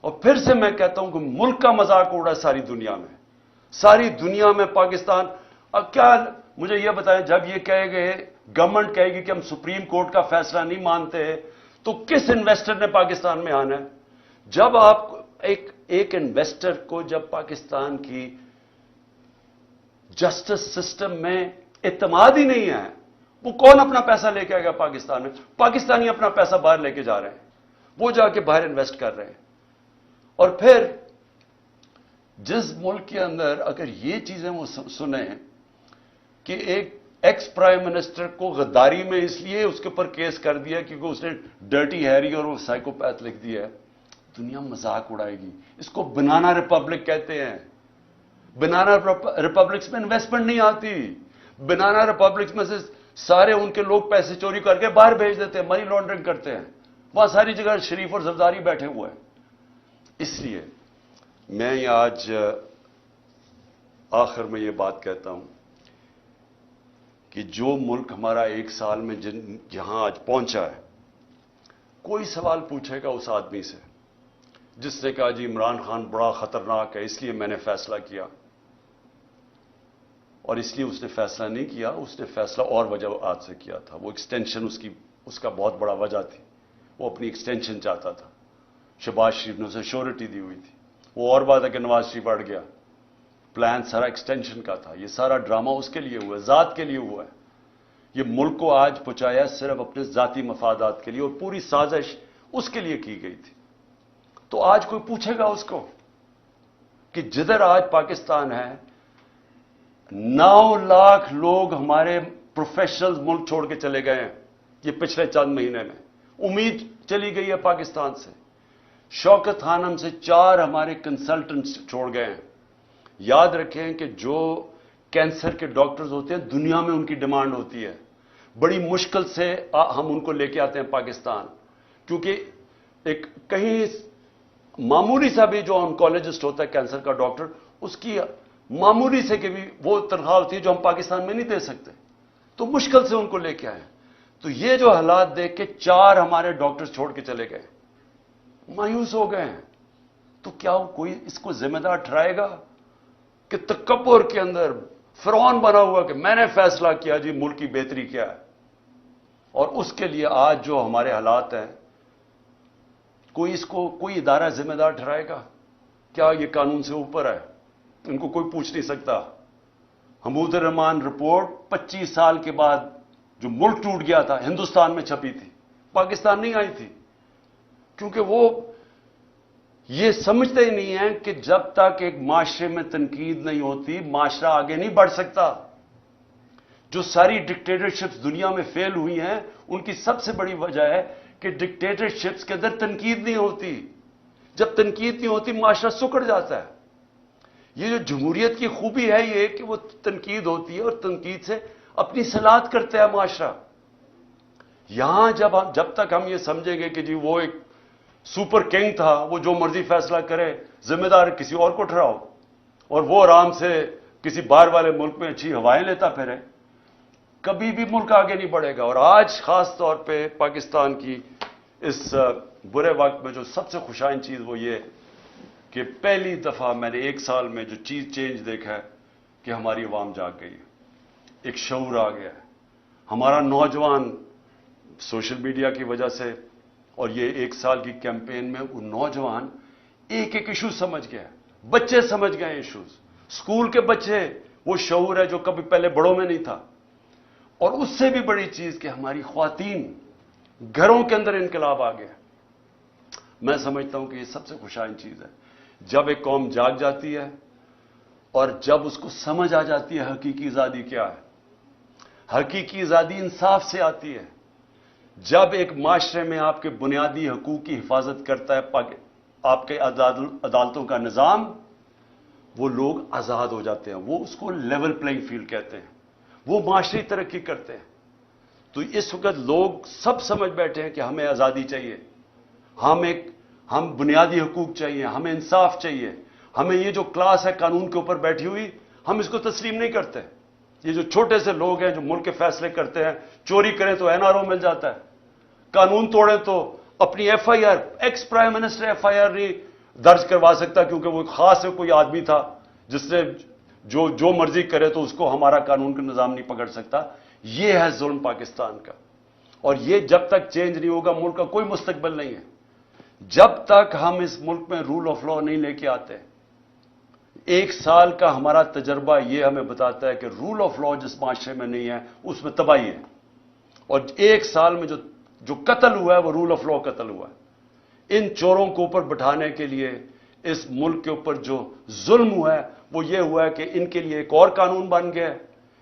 اور پھر سے میں کہتا ہوں کہ ملک کا مذاق اڑا ساری دنیا میں, ساری دنیا میں پاکستان. اب کیا مجھے یہ بتائیں, جب یہ کہے گئے گورنمنٹ کہے گی کہ ہم سپریم کورٹ کا فیصلہ نہیں مانتے, تو کس انویسٹر نے پاکستان میں آنا ہے؟ جب آپ ایک انویسٹر کو جب پاکستان کی جسٹس سسٹم میں اعتماد ہی نہیں ہے, وہ کون اپنا پیسہ لے کے آئے گا پاکستان میں؟ پاکستانی اپنا پیسہ باہر لے کے جا رہے ہیں, وہ جا کے باہر انویسٹ کر رہے ہیں. اور پھر جس ملک کے اندر اگر یہ چیزیں وہ سنیں کہ ایک ایکس پرائم منسٹر کو غداری میں اس لیے اس کے اوپر کیس کر دیا کیونکہ اس نے ڈرٹی ہیری اور وہ سائیکوپیتھ لکھ دیا ہے. دنیا مذاق اڑائے گی. اس کو بنانا ریپبلک کہتے ہیں. بنانا ریپبلکس میں انویسٹمنٹ نہیں آتی. بنانا ریپبلکس میں سے سارے ان کے لوگ پیسے چوری کر کے باہر بھیج دیتے ہیں, منی لانڈرنگ کرتے ہیں. وہاں ساری جگہ شریف اور زرداری بیٹھے ہوئے ہیں. اس لیے میں آج آخر میں یہ بات کہتا ہوں کہ جو ملک ہمارا ایک سال میں جہاں آج پہنچا ہے, کوئی سوال پوچھے گا اس آدمی سے جس نے کہا جی عمران خان بڑا خطرناک ہے اس لیے میں نے فیصلہ کیا, اور اس لیے اس نے فیصلہ نہیں کیا, اس نے فیصلہ اور وجوہات سے کیا تھا. وہ ایکسٹینشن اس کا بہت بڑا وجہ تھی. وہ اپنی ایکسٹینشن چاہتا تھا. شہباز شریف نے اسے شیورٹی دی ہوئی تھی. وہ اور بات ہے کہ نواز شریف اڑ گیا. پلان سارا ایکسٹینشن کا تھا. یہ سارا ڈرامہ اس کے لیے ہوا ہے, ذات کے لیے ہوا ہے. یہ ملک کو آج پہنچایا صرف اپنے ذاتی مفادات کے لیے, اور پوری سازش اس کے لیے کی گئی تھی. تو آج کوئی پوچھے گا اس کو کہ جدھر آج پاکستان ہے 9 لاکھ لوگ ہمارے پروفیشنلز ملک چھوڑ کے چلے گئے ہیں یہ پچھلے چند مہینے میں. امید چلی گئی ہے پاکستان سے. شوکت خانم سے 4 ہمارے کنسلٹنٹس چھوڑ گئے ہیں. یاد رکھیں کہ جو کینسر کے ڈاکٹرز ہوتے ہیں دنیا میں ان کی ڈیمانڈ ہوتی ہے. بڑی مشکل سے ہم ان کو لے کے آتے ہیں پاکستان, کیونکہ ایک کہیں معمولی سا بھی جو آنکولوجسٹ ہوتا ہے کینسر کا ڈاکٹر, اس کی معمولی سے کہ بھی وہ تنخواہ ہوتی ہے جو ہم پاکستان میں نہیں دے سکتے, تو مشکل سے ان کو لے کے آئے. تو یہ جو حالات دیکھ کے 4 ہمارے ڈاکٹرز چھوڑ کے چلے گئے, مایوس ہو گئے ہیں. تو کیا کوئی اس کو ذمہ دار ٹھہرائے گا کہ تکبر کے اندر فرعون بنا ہوا کہ میں نے فیصلہ کیا جی ملک کی بہتری کیا ہے, اور اس کے لیے آج جو ہمارے حالات ہیں کوئی اس کو کوئی ادارہ ذمہ دار ٹھہرائے گا؟ کیا یہ قانون سے اوپر ہے؟ ان کو کوئی پوچھ نہیں سکتا. حمود الرحمان رپورٹ 25 سال کے بعد جو ملک ٹوٹ گیا تھا ہندوستان میں چھپی تھی, پاکستان نہیں آئی تھی, کیونکہ وہ یہ سمجھتے ہی نہیں ہیں کہ جب تک ایک معاشرے میں تنقید نہیں ہوتی معاشرہ آگے نہیں بڑھ سکتا. جو ساری ڈکٹیٹرشپس دنیا میں فیل ہوئی ہیں ان کی سب سے بڑی وجہ ہے کہ ڈکٹیٹرشپس کے اندر تنقید نہیں ہوتی. جب تنقید نہیں ہوتی معاشرہ سکڑ جاتا ہے. یہ جو جمہوریت کی خوبی ہے یہ کہ وہ تنقید ہوتی ہے اور تنقید سے اپنی صلاحیت کرتا ہے معاشرہ. یہاں جب تک ہم یہ سمجھیں گے کہ جی وہ ایک سپر کنگ تھا, وہ جو مرضی فیصلہ کرے, ذمہ دار کسی اور کو ٹھہراؤ, اور وہ آرام سے کسی باہر والے ملک میں اچھی ہوائیں لیتا پھرے, کبھی بھی ملک آگے نہیں بڑھے گا. اور آج خاص طور پہ پاکستان کی اس برے وقت میں جو سب سے خوشائن چیز وہ یہ کہ پہلی دفعہ میں نے 1 سال میں جو چیز چینج دیکھا ہے کہ ہماری عوام جاگ گئی ہے, ایک شعور آ گیا ہے. ہمارا نوجوان سوشل میڈیا کی وجہ سے اور یہ 1 سال کی کیمپین میں وہ نوجوان ایک ایشو سمجھ گیا, بچے سمجھ گئے ایشوز, اسکول کے بچے, وہ شعور ہے جو کبھی پہلے بڑوں میں نہیں تھا. اور اس سے بھی بڑی چیز کہ ہماری خواتین گھروں کے اندر انقلاب آ گیا. میں سمجھتا ہوں کہ یہ سب سے خوشائن چیز ہے جب ایک قوم جاگ جاتی ہے اور جب اس کو سمجھ آ جاتی ہے حقیقی آزادی کیا ہے. حقیقی آزادی انصاف سے آتی ہے جب ایک معاشرے میں آپ کے بنیادی حقوق کی حفاظت کرتا ہے آپ کے عدالتوں کا نظام, وہ لوگ آزاد ہو جاتے ہیں. وہ اس کو لیول پلینگ فیلڈ کہتے ہیں, وہ معاشری ترقی کرتے ہیں. تو اس وقت لوگ سب سمجھ بیٹھے ہیں کہ ہمیں آزادی چاہیے, ہم بنیادی حقوق چاہیے, ہمیں انصاف چاہیے. ہمیں یہ جو کلاس ہے قانون کے اوپر بیٹھی ہوئی ہم اس کو تسلیم نہیں کرتے. یہ جو چھوٹے سے لوگ ہیں جو ملک کے فیصلے کرتے ہیں, چوری کریں تو NRO مل جاتا ہے, قانون توڑیں تو اپنی FIR, ex prime minister FIR نہیں درج کروا سکتا کیونکہ وہ خاص کوئی آدمی تھا جس نے جو مرضی کرے تو اس کو ہمارا قانون کا نظام نہیں پکڑ سکتا. یہ ہے ظلم پاکستان کا, اور یہ جب تک چینج نہیں ہوگا ملک کا کوئی مستقبل نہیں ہے. جب تک ہم اس ملک میں رول آف لا نہیں لے کے آتے. 1 سال کا ہمارا تجربہ یہ ہمیں بتاتا ہے کہ رول آف لا جس معاشرے میں نہیں ہے اس میں تباہی ہے. اور 1 سال میں جو قتل ہوا ہے وہ رول آف لا قتل ہوا ہے. ان چوروں کو اوپر بٹھانے کے لیے اس ملک کے اوپر جو ظلم ہوا ہے وہ یہ ہوا ہے کہ ان کے لیے ایک اور قانون بن گیا ہے,